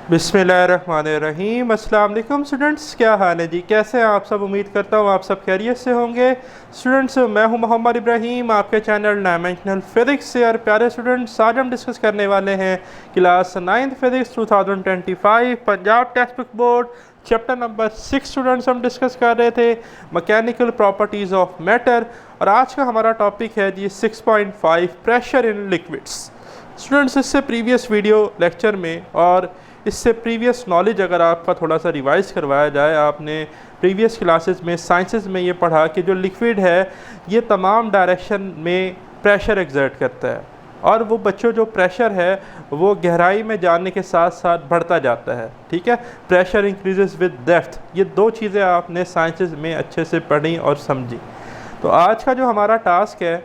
बिस्मिल्लाहिर्रहमानिर्रहीम। अस्सलाम वालेकुम स्टूडेंट्स, क्या हाल है जी? कैसे हैं आप सब? उम्मीद करता हूँ आप सब खैरियत से होंगे। स्टूडेंट्स, मैं हूँ मोहम्मद इब्राहिम, आपके चैनल डायमेंशनल फिज़िक्स से। और प्यारे स्टूडेंट्स, आज हम डिस्कस करने वाले हैं class 9th physics 2025 Punjab text book board chapter number 6। Students, हम डिस्कस कर रहे थे मैकेनिकल प्रॉपर्टीज़ ऑफ मैटर, और आज का हमारा टॉपिक है जी 6.5 प्रेशर इन लिक्विड्स। स्टूडेंट्स, इससे प्रीवियस वीडियो लेक्चर में और इससे प्रीवियस नॉलेज अगर आपका थोड़ा सा रिवाइज़ करवाया जाए, आपने प्रीवियस क्लासेस में साइंसेस में ये पढ़ा कि जो लिक्विड है ये तमाम डायरेक्शन में प्रेशर एक्सर्ट करता है, और वो बच्चों जो प्रेशर है वो गहराई में जाने के साथ साथ बढ़ता जाता है। ठीक है, प्रेशर इंक्रीजेस विद डेप्थ। ये दो चीज़ें आपने साइंसेस में अच्छे से पढ़ी और समझी। तो आज का जो हमारा टास्क है,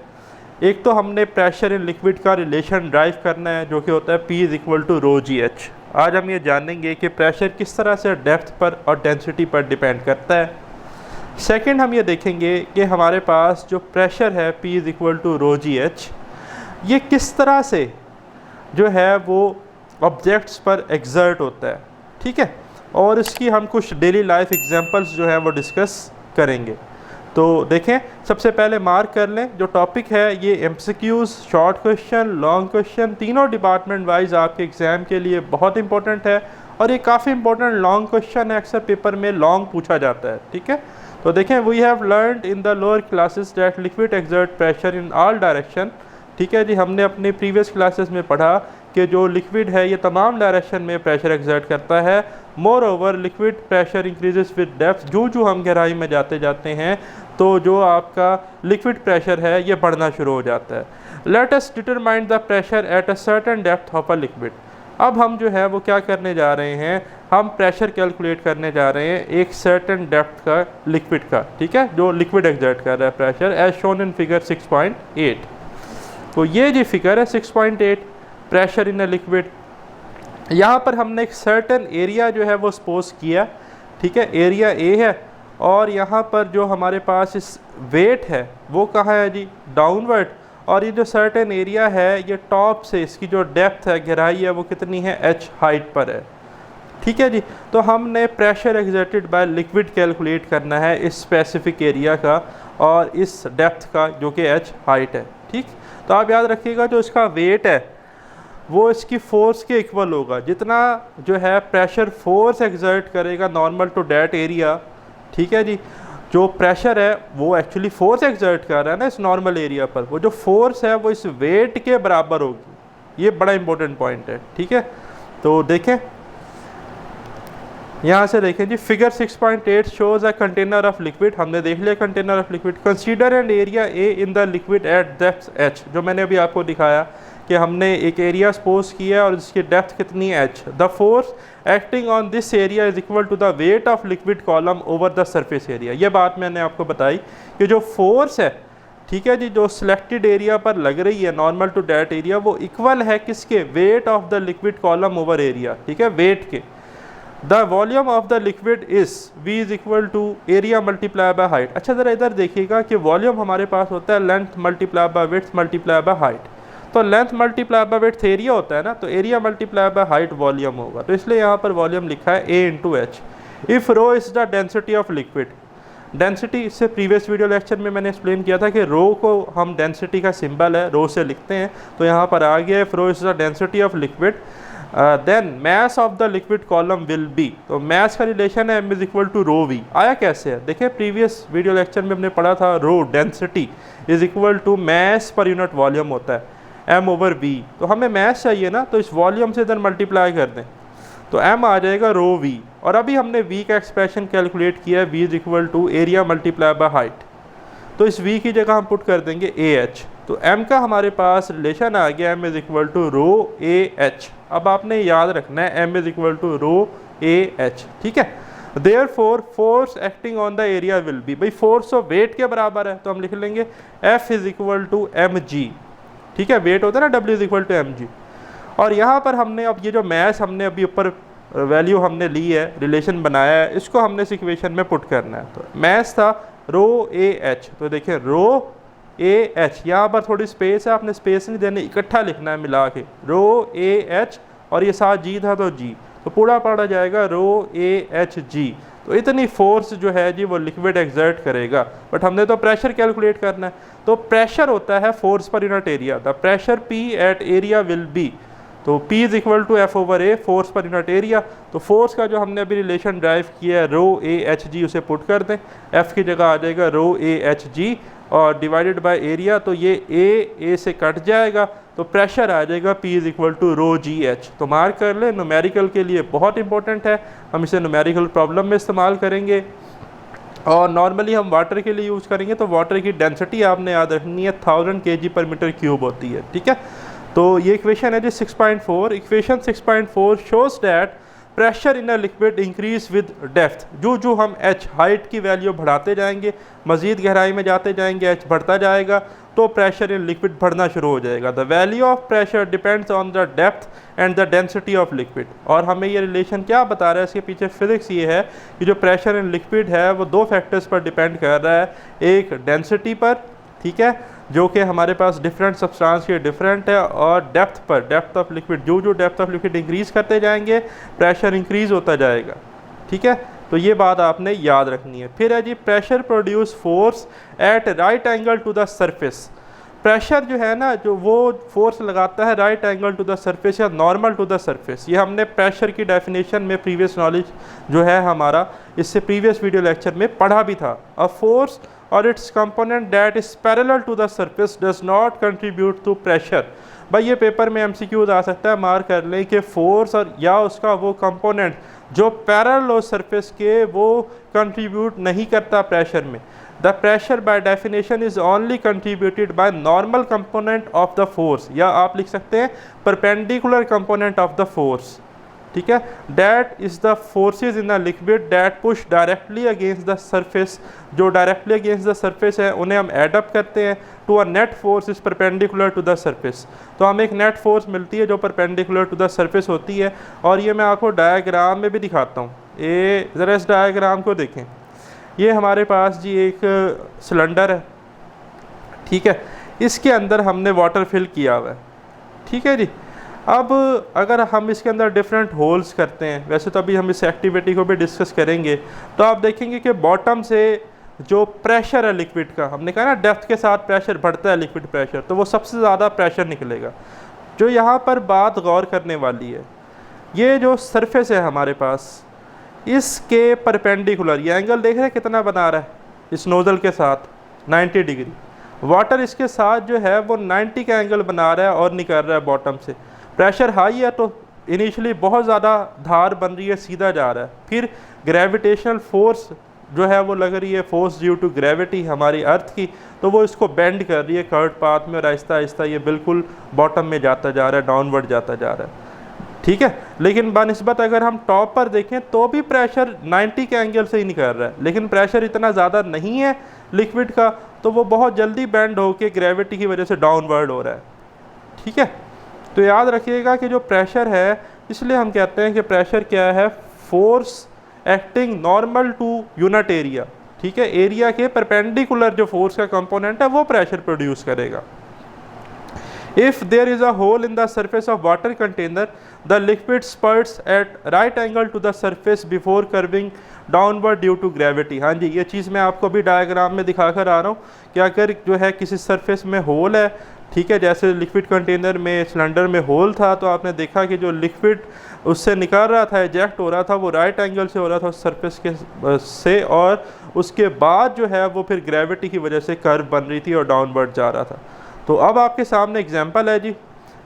एक तो हमने प्रेशर इन लिक्विड का रिलेशन ड्राइव करना है, जो कि होता है P = ρgh। आज हम ये जानेंगे कि प्रेशर किस तरह से डेप्थ पर और डेंसिटी पर डिपेंड करता है। सेकंड, हम ये देखेंगे कि हमारे पास जो प्रेशर है P = ρgh, ये किस तरह से जो है वो ऑब्जेक्ट्स पर एक्सर्ट होता है। ठीक है, और इसकी हम कुछ डेली लाइफ एग्जांपल्स जो है वो डिस्कस करेंगे। तो देखें, सबसे पहले मार्क कर लें जो टॉपिक है, ये MCQs, short question, long question, तीनों डिपार्टमेंट वाइज आपके एग्ज़ाम के लिए बहुत इंपॉर्टेंट है, और ये काफ़ी इंपॉर्टेंट लॉन्ग क्वेश्चन है, अक्सर पेपर में लॉन्ग पूछा जाता है। ठीक है, तो देखें, we have learned in the lower classes that liquid exert pressure in all direction. ठीक है जी, हमने अपने प्रीवियस क्लासेस में पढ़ा कि जो लिक्विड है ये तमाम डायरेक्शन में प्रेशर एक्सर्ट करता है। More over liquid pressure increases with depth. जो हम गहराई में जाते जाते हैं तो जो आपका लिक्विड प्रेशर है ये बढ़ना शुरू हो जाता है। Let us determine the pressure at a certain depth of a liquid. अब हम जो है वो क्या करने जा रहे हैं, हम प्रेशर कैलकुलेट करने जा रहे हैं एक सर्टेन डेप्थ का लिक्विड का। ठीक है, जो लिक्विड एक्सर्ट कर रहा है pressure, as shown in figure 6.8। तो ये जो फिगर है 6.8, प्रेशर इन अ लिक्विड, यहाँ पर हमने एक सर्टेन एरिया जो है वो सपोज किया। ठीक है, एरिया ए है, और यहाँ पर जो हमारे पास इस वेट है वो कहाँ है जी, डाउनवर्ड, और ये जो सर्टेन एरिया है ये टॉप से इसकी जो डेप्थ है, गहराई है, वो कितनी है, h हाइट पर है। ठीक है जी, तो हमने pressure exerted by liquid calculate करना है इस स्पेसिफिक एरिया का और इस डेप्थ का, जो कि h हाइट है। ठीक, तो आप याद रखिएगा जो इसका वेट है वो इसकी फोर्स के इक्वल होगा। जितना जो है प्रेशर फोर्स एक्सर्ट करेगा नॉर्मल टू डेट एरिया, ठीक है जी, जो प्रेशर है वो एक्चुअली फोर्स एक्सर्ट कर रहा है ना इस नॉर्मल एरिया पर, वो जो फोर्स है वो इस वेट के बराबर होगी। ये बड़ा इंपॉर्टेंट पॉइंट है। ठीक है, तो देखें यहाँ से देखें जी, figure 6.8 shows a container of liquid. हमने देख लिया container of liquid. Consider an area A in the liquid at depth h। जो मैंने अभी आपको दिखाया कि हमने एक एरिया सपोज किया और इसकी डेप्थ कितनी है, h। The force acting on this area is equal to the weight of liquid column over the surface area. ये बात मैंने आपको बताई कि जो फोर्स है, ठीक है जी, जो सिलेक्टेड एरिया पर लग रही है नॉर्मल टू डेट एरिया, वो इक्वल है किसके, weight of the liquid column over area. ठीक है, वेट के। The volume of the liquid is V is equal to area multiply by height. अच्छा, ज़रा इधर देखिएगा कि वॉल्यूम हमारे पास होता है length multiply by width multiply by height. तो length multiply by width area होता है ना, तो area multiply by height volume होगा। तो इसलिए यहाँ पर वॉल्यूम लिखा है A × H। If rho is the density of liquid. Density, इससे प्रीवियस वीडियो लेक्चर में मैंने एक्सप्लेन किया था कि रो को हम डेंसिटी का सिंबल है रो से लिखते हैं, तो यहाँ पर आ गया if rho is the density of liquid then mass of the liquid column will be. तो मास का रिलेशन है m is equal to rho V. आया कैसे है, देखिए प्रीवियस वीडियो लेक्चर में हमने पढ़ा था rho density is equal to mass per unit volume होता है m/v। तो हमें मास चाहिए ना, तो इस वॉल्यूम से इधर मल्टीप्लाई कर दें तो m आ जाएगा रो वी। और अभी हमने v का एक्सप्रेशन कैलकुलेट किया है, v is equal to area multiply by height. तो इस v की जगह हम पुट कर देंगे ah। तो m का हमारे पास रिलेशन आ गया, m is equal to rho ah। अब आपने याद रखना है m is equal to rho ah। ठीक है, therefore force acting on the area will be, भाई फोर्स ऑफ वेट के बराबर है, तो हम लिख लेंगे F is equal to mg। ठीक है, वेट होता है ना W is equal to mg। और यहाँ पर हमने अब ये जो मैथ हमने अभी ऊपर वैल्यू हमने ली है, रिलेशन बनाया है, इसको हमने इस इक्वेशन में पुट करना है। तो मैथ था रो AH, तो देखिए रो AH, यहाँ पर थोड़ी स्पेस है, आपने स्पेस नहीं देनी, इकट्ठा लिखना है मिला के, रो AH, और ये साथ G था तो G। तो पूरा पड़ा जाएगा रो ए एच जी। तो इतनी फोर्स जो है जी वो लिक्विड एक्सर्ट करेगा, बट हमने तो प्रेशर कैलकुलेट करना है। तो प्रेशर होता है force per unit area, the pressure P at area will be, तो P is equal to F over A, force per unit area. तो फोर्स का जो हमने अभी रिलेशन ड्राइव किया है रो ए एच जी, उसे पुट कर दें, F की जगह आ जाएगा रो ए एच जी और डिवाइडेड बाय एरिया, तो ये ए से कट जाएगा, तो प्रेशर आ जाएगा P is equal to rho g h. तो मार्क कर ले, न्यूमेरिकल के लिए बहुत इंपॉर्टेंट है, हम इसे न्यूमेरिकल प्रॉब्लम में इस्तेमाल करेंगे। और नॉर्मली हम वाटर के लिए यूज़ करेंगे, तो वाटर की डेंसिटी आपने याद रखनी है 1000 kg पर मीटर क्यूब होती है, ठीक है। तो ये इक्वेशन है जी 6.4। Equation 6.4 shows that pressure in a liquid increase with depth. जो हम h हाइट की वैल्यू बढ़ाते जाएंगे, मज़ीद गहराई में जाते जाएंगे, h बढ़ता जाएगा, तो प्रेशर इन लिक्विड बढ़ना शुरू हो जाएगा। The value of pressure depends on the depth and the density of liquid. और हमें ये रिलेशन क्या बता रहा है, इसके पीछे फिजिक्स ये है कि जो प्रेशर इन लिक्विड है वो दो फैक्टर्स पर डिपेंड कर रहा है, एक डेंसिटी पर, ठीक है, जो कि हमारे पास डिफरेंट सब्सटेंस के डिफरेंट है, और डेप्थ पर, डेप्थ ऑफ लिक्विड, जो डेप्थ ऑफ लिक्विड इंक्रीज करते जाएंगे प्रेशर इंक्रीज होता जाएगा, ठीक है। तो ये बात आपने याद रखनी है। फिर है जी pressure produce force at right angle to the surface. Pressure जो है ना, जो वो फोर्स लगाता है right angle to the surface या नॉर्मल टू द सरफेस। ये हमने प्रेशर की डेफिनेशन में प्रीवियस नॉलेज जो है हमारा, इससे प्रीवियस वीडियो लेक्चर में पढ़ा भी था। अ फोर्स और its component that is parallel to the surface does not contribute to pressure. भाई ये पेपर में MCQ आ सकता है, मार्क कर लें कि फोर्स और या उसका वो कंपोनेंट जो पैरेलल हो सरफेस के, वो कंट्रीब्यूट नहीं करता प्रेशर में। The pressure by definition is only contributed by normal component of the force, या आप लिख सकते हैं perpendicular component of the force, ठीक है। That is the forces in the liquid that push directly against the surface. जो directly against the surface है उन्हें हम एड अप करते हैं to a net force is perpendicular to the surface. तो हमें एक नेट फोर्स मिलती है जो परपेंडिकुलर टू द सरफेस होती है, और ये मैं आपको डायग्राम में भी दिखाता हूँ। ये ज़रा इस डायग्राम को देखें, ये हमारे पास जी एक सिलेंडर है, ठीक है, इसके अंदर हमने वाटर फिल किया हुआ है, ठीक है जी। अब अगर हम इसके अंदर डिफरेंट होल्स करते हैं, वैसे तो अभी हम इस एक्टिविटी को भी डिस्कस करेंगे, तो आप देखेंगे कि बॉटम से जो प्रेशर है लिक्विड का, हमने कहा ना डेप्थ के साथ प्रेशर बढ़ता है लिक्विड प्रेशर, तो वो सबसे ज़्यादा प्रेशर निकलेगा। जो यहाँ पर बात गौर करने वाली है, ये जो सरफेस है हमारे पास, इसके परपेंडिकुलर ये एंगल देख रहे हैं कितना बना रहा है इस नोज़ल के साथ, 90 डिग्री। वाटर इसके साथ जो है वो 90 का एंगल बना रहा है और निकल रहा है बॉटम से। प्रेशर हाई है तो इनिशियली बहुत ज़्यादा धार बन रही है, सीधा जा रहा है। फिर ग्रेविटेशनल फोर्स जो है वो लग रही है, फोर्स ड्यू टू ग्रेविटी हमारी अर्थ की, तो वो इसको बेंड कर रही है कर्व पाथ में, और आहिस्ता आहिस्ता ये बिल्कुल बॉटम में जाता जा रहा है, डाउनवर्ड जाता जा रहा है, ठीक है। लेकिन बनिस्बत अगर हम टॉप पर देखें तो भी प्रेशर 90 के एंगल से ही निकल रहा है, लेकिन प्रेशर इतना ज़्यादा नहीं है लिक्विड का, तो वो बहुत जल्दी बेंड होकर ग्रेविटी की वजह से डाउनवर्ड हो रहा है, ठीक है। तो याद रखिएगा कि जो प्रेशर है, इसलिए हम कहते हैं कि प्रेशर क्या है, force acting normal to unit area, ठीक है। एरिया के परपेंडिकुलर जो फोर्स का कंपोनेंट है वो प्रेशर प्रोड्यूस करेगा। If there is a hole in the surface of water container, the liquid spurts at right angle to the surface before curving downward due to gravity। हाँ जी, ये चीज़ मैं आपको भी डायग्राम में दिखा कर आ रहा हूँ कि अगर जो है किसी सरफेस में होल है, ठीक है, जैसे लिक्विड कंटेनर में, सिलेंडर में होल था, तो आपने देखा कि जो लिक्विड उससे निकल रहा था, इजेक्ट हो रहा था, वो राइट एंगल से हो रहा था उस सरफेस के से, और उसके बाद जो है वो फिर ग्रेविटी की वजह से कर्व बन रही थी और डाउनवर्ड जा रहा था। तो अब आपके सामने एग्जांपल है जी,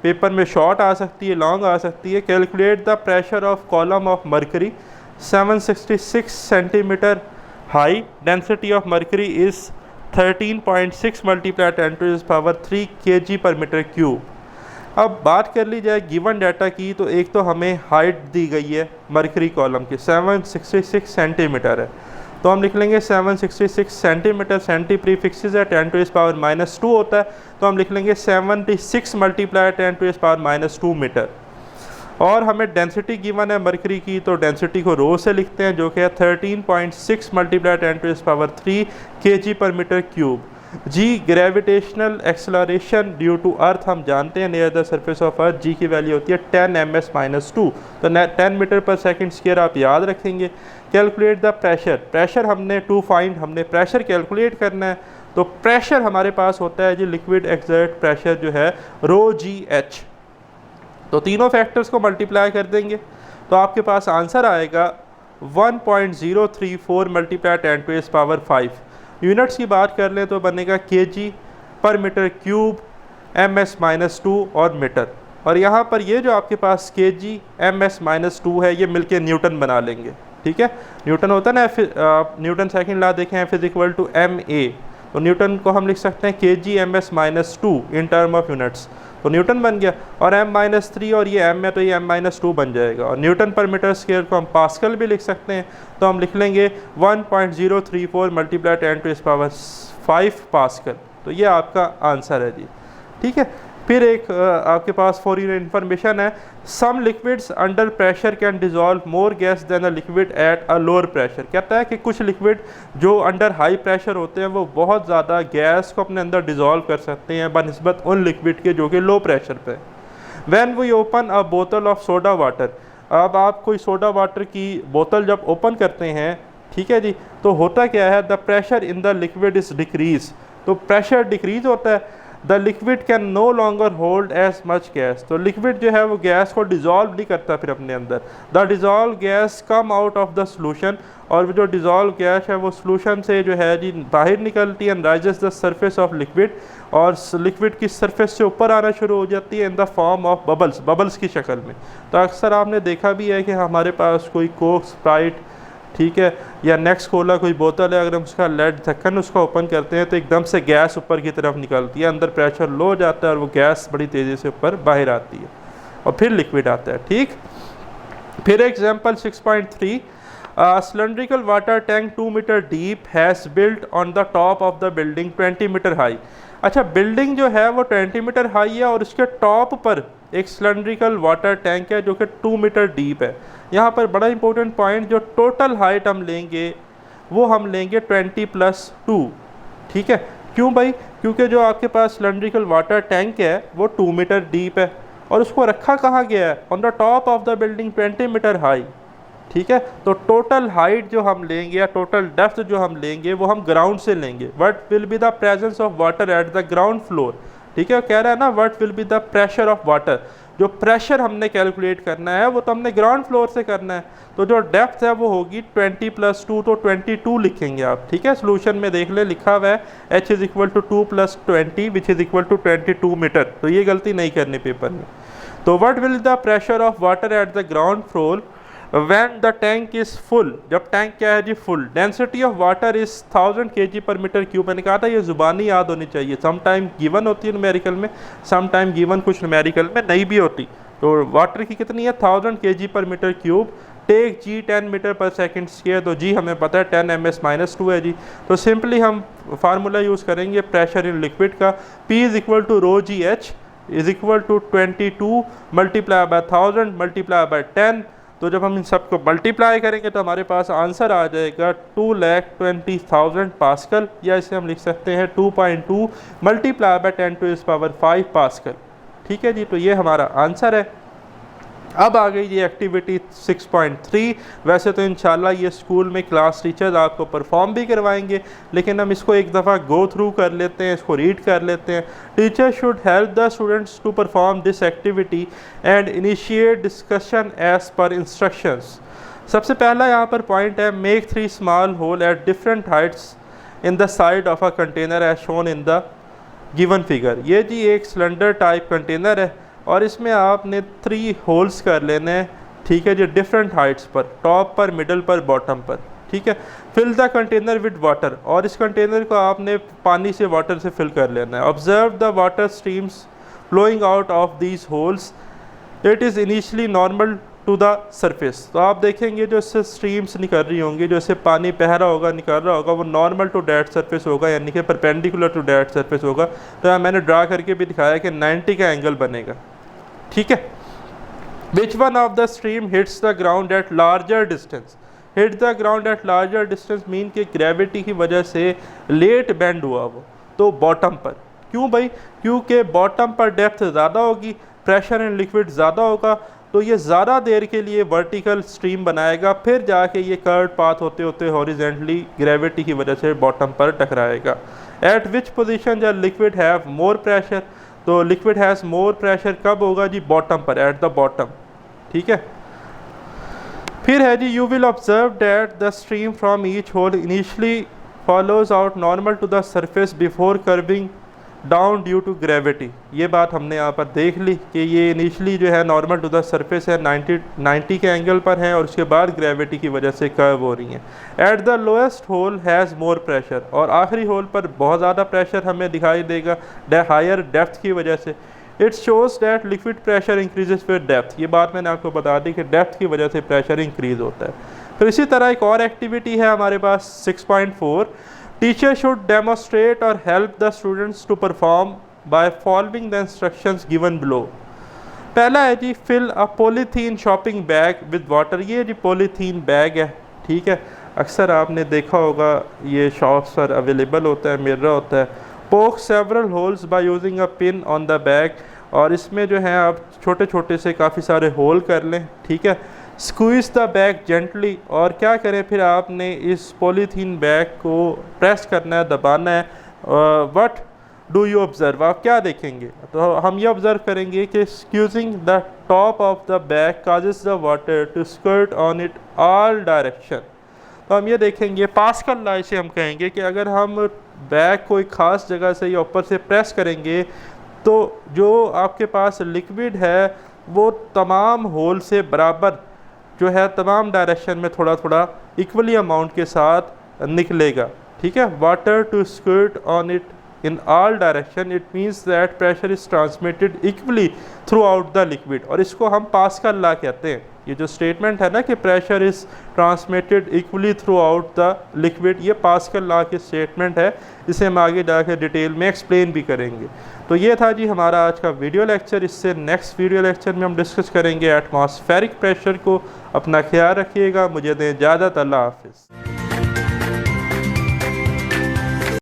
पेपर में शॉर्ट आ सकती है, लॉन्ग आ सकती है। Calculate the pressure of column of mercury 766 centimetre high, density of mercury is 13.6 multiply 10⁻³ kg पर मीटर क्यूब। अब बात कर ली जाए गिवन डाटा की, तो एक तो हमें हाइट दी गई है मरकरी कॉलम की 766 सेंटीमीटर है, तो हम लिख लेंगे 766 सेंटीमीटर, सेंटी प्रीफिक्सेस है, 10⁻⁻² होता है, तो हम लिख लेंगे 76 मल्टीप्लाई 10⁻⁻² मीटर। और हमें डेंसिटी गिवन है मरकरी की, तो डेंसिटी को रो से लिखते हैं, जो कि है 13.6 मल्टीप्लाई 10⁻³ kg पर metre cube. G gravitational acceleration due to earth हम जानते हैं near the surface of earth, g की वैल्यू होती है 10 ms-2, तो 10 मीटर पर सेकंड स्क्वायर आप याद रखेंगे। कैलकुलेट द प्रेशर, प्रेशर हमने टू फाइंड, हमने प्रेशर कैलकुलेट करना है, तो प्रेशर हमारे पास होता है जी लिक्विड एक्सर्ट प्रेशर जो है ρGH, तो तीनों फैक्टर्स को मल्टीप्लाई कर देंगे तो आपके पास आंसर आएगा 1.034 × 10⁵। यूनिट्स की बात कर लें तो बनेगा kg पर मीटर क्यूब, ms-2 और मीटर, और यहाँ पर ये जो आपके पास kg ms-2 है ये मिलके न्यूटन बना लेंगे, ठीक है। न्यूटन होता है ना, न्यूटन सेकंड लॉ देखें, F = ma, तो न्यूटन को हम लिख सकते हैं kg ms-2 in term of units, तो न्यूटन बन गया, और m-3 और ये m है तो ये m-2 बन जाएगा, और न्यूटन पर मीटर स्क्वायर को हम पास्कल भी लिख सकते हैं, तो हम लिख लेंगे 1.034 × 10⁵ पास्कल, तो ये आपका आंसर है जी, ठीक है। फिर एक आपके पास फॉर योर इंफॉर्मेशन है, some liquids under pressure can dissolve more gas than a liquid at a lower pressure, कहता है कि कुछ लिक्विड जो अंडर हाई प्रेशर होते हैं वो बहुत ज़्यादा गैस को अपने अंदर डिजॉल्व कर सकते हैं बनिस्बत उन लिक्विड के जो कि लो प्रेशर पे। व्हेन वी ओपन अ बोतल ऑफ सोडा वाटर, अब आप कोई सोडा वाटर की बोतल जब ओपन करते हैं, ठीक है जी, तो होता क्या है, the pressure in the liquid is decrease, तो प्रेशर डिक्रीज होता है, the liquid can no longer hold as much gas, तो लिक्विड जो है वो गैस को डिज़ोल्व नहीं करता फिर अपने अंदर, the dissolve gas come out of the solution, और जो डिज़ोल्व गैस है वो सोल्यूशन से जो है जी बाहर निकलती है, and rises the surface of liquid, और लिक्विड की सरफेस से ऊपर आना शुरू हो जाती है in the form of bubbles, bubbles की शक्ल में। तो अक्सर आपने देखा भी है कि हमारे पास कोई कोक, स्प्राइट, ठीक है, या नेक्स्ट कोला कोई बोतल है, अगर हम उसका लेड ढक्कन उसका ओपन करते हैं तो एकदम से गैस ऊपर की तरफ निकलती है, अंदर प्रेशर लो हो जाता है और वो गैस बड़ी तेज़ी से ऊपर बाहर आती है और फिर लिक्विड आता है, ठीक। फिर example 6.3, cylindrical water tank 2 metre deep has built on the top of the building 20 metre high. अच्छा, बिल्डिंग जो है वो 20 मीटर हाई है और उसके टॉप पर एक सिलेंड्रिकल वाटर टैंक है जो कि 2 मीटर डीप है। यहाँ पर बड़ा इंपॉर्टेंट पॉइंट, जो टोटल हाइट हम लेंगे वो हम लेंगे 20+2, ठीक है। क्यों भाई? क्योंकि जो आपके पास सिलेंड्रिकल वाटर टैंक है वो 2 मीटर डीप है और उसको रखा कहाँ गया है, on the top of the building 20 metre high, ठीक है। तो टोटल हाइट जो हम लेंगे या टोटल डेप्थ जो हम लेंगे वो हम ग्राउंड से लेंगे। What will be the presence of water at the ground floor, ठीक है। कह रहा है ना what will be the pressure of water, जो प्रेशर हमने कैलकुलेट करना है वो तो हमने ग्राउंड फ्लोर से करना है, तो जो डेप्थ है वो होगी 20+2, तो 22 लिखेंगे आप, ठीक है। सोल्यूशन में देख ले लिखा हुआ है h = 2 + 20 which is equal to 22 metre, तो ये गलती नहीं करनी पेपर में। तो what will the pressure of water at the ground floor when the tank is full, जब टैंक क्या है जी full. Density of water is 1000 kg/m³। मैंने कहा था ये ज़ुबानी याद होनी चाहिए, सम टाइम गिवन होती है न्यूमेरिकल में, सम टाइम गिवन कुछ न्यूमेरिकल में नहीं भी होती। तो वाटर की कितनी है 1000 kg/m³। टेक जी 10 मीटर/s², तो जी हमें पता है 10 ms-2 है जी। तो सिंपली हम फार्मूला यूज़ करेंगे प्रेशर इन लिक्विड का, P = ρGH = 22 × 1000 × 10। तो जब हम इन सब को मल्टीप्लाई करेंगे तो हमारे पास आंसर आ जाएगा 2,20,000 पास्कल, या इसे हम लिख सकते हैं 2.2 × 10⁵ पास्कल, ठीक है जी। तो ये हमारा आंसर है। अब आ गई ये एक्टिविटी 6.3। वैसे तो इंशाल्लाह ये स्कूल में क्लास टीचर्स आपको परफॉर्म भी करवाएंगे, लेकिन हम इसको एक दफ़ा गो थ्रू कर लेते हैं, इसको रीड कर लेते हैं। Teacher should help the students to perform this activity and initiate discussion as per instructions. सबसे पहला यहाँ पर पॉइंट है, make 3 small hole at different heights in the side of a container as shown in the given figure. ये जी एक cylinder type container है और इसमें आपने 3 होल्स कर लेने हैं, ठीक है जी, डिफरेंट हाइट्स पर, टॉप पर, मिडल पर, बॉटम पर, ठीक है। Fill the container with water, और इस कंटेनर को आपने पानी से, वाटर से फिल कर लेना है। Observe the water streams flowing out of these holes, it is initially normal to the surface. तो आप देखेंगे जो इससे स्ट्रीम्स निकल रही होंगी, जो इससे पानी बह रहा होगा, निकल रहा होगा, वो नॉर्मल टू डेट सरफेस होगा, यानी कि परपेंडिकुलर टू डेट सरफेस होगा। तो मैंने ड्रा करके भी दिखाया कि 90 का एंगल बनेगा, ठीक है। Which one of the stream hits the ground eight larger distance. Hit the ground eight larger distance mean कि ग्रेविटी की वजह से लेट बेंड हुआ वो, तो बॉटम पर। क्यों भाई? क्योंकि बॉटम पर डेप्थ ज़्यादा होगी, प्रेशर इन लिक्विड ज़्यादा होगा, तो ये ज़्यादा देर के लिए वर्टिकल स्ट्रीम बनाएगा, फिर जाके ये कर्व पाथ होते होते हॉरिजेंटली ग्रेविटी की वजह से बॉटम पर टकराएगा। एट विच पोजीशन जब लिक्विड हैव मोर प्रेशर, तो लिक्विड हैज़ मोर प्रेशर कब होगा जी? बॉटम पर, एट द बॉटम। ठीक है, फिर है जी you will observe that the stream from each hole initially follows out normal to the surface before curving down due to gravity. ये बात हमने यहाँ पर देख ली कि ये इनिशियली जो है नॉर्मल टू द सरफेस है, 90 के एंगल पर है, और उसके बाद ग्रेविटी की वजह से कर्व हो रही हैं। At the lowest hole has more pressure, और आखिरी होल पर बहुत ज़्यादा प्रेशर हमें दिखाई देगा हायर डेप्थ की वजह से। It shows that liquid pressure increases with depth. ये बात मैंने आपको बता दी कि डेप्थ की वजह से प्रेशर इंक्रीज होता है। फिर इसी तरह एक और एक्टिविटी है हमारे पास 6.4, टीचर शुड डेमोस्ट्रेट और help the students to perform by following the instructions given below. पहला है जी fill a polythene shopping bag with water. ये जी पॉलीथीन बैग है, ठीक है, अक्सर आपने देखा होगा ये शॉप्स पर अवेलेबल होता है, मिरर होता है। पोक several holes by using a pin on the bag, और इसमें जो है आप छोटे छोटे से काफ़ी सारे होल कर लें, ठीक है। स्क्वीज़ द बैग जेंटली, और क्या करें फिर आपने इस पॉलीथीन बैग को प्रेस करना है, दबाना है। व्हाट डू यू ऑब्ज़र्व, आप क्या देखेंगे? तो हम ये ऑब्ज़र्व करेंगे कि squeezing the top of the bag causes the water to squirt on it all direction. तो हम ये देखेंगे पास्कल लॉ से हम कहेंगे कि अगर हम बैग को एक ख़ास जगह से या ऊपर से प्रेस करेंगे तो जो आपके पास लिक्विड है वो तमाम होल से बराबर जो है तमाम डायरेक्शन में थोड़ा थोड़ा इक्वली अमाउंट के साथ निकलेगा, ठीक है। Water to squirt on it in all direction, it means that pressure is transmitted equally throughout the liquid, और इसको हम पास्कल लॉ कहते हैं। ये जो स्टेटमेंट है ना कि pressure is transmitted equally throughout the liquid, ये पास्कल लॉ की स्टेटमेंट है। इसे हम आगे जाकर डिटेल में एक्सप्लेन भी करेंगे। तो ये था जी हमारा आज का वीडियो लेक्चर। इससे नेक्स्ट वीडियो लेक्चर में हम डिस्कस करेंगे एटमॉस्फेरिक प्रेशर को। अपना ख्याल रखिएगा, मुझे दें इजाज़त, अल्लाह हाफिज़।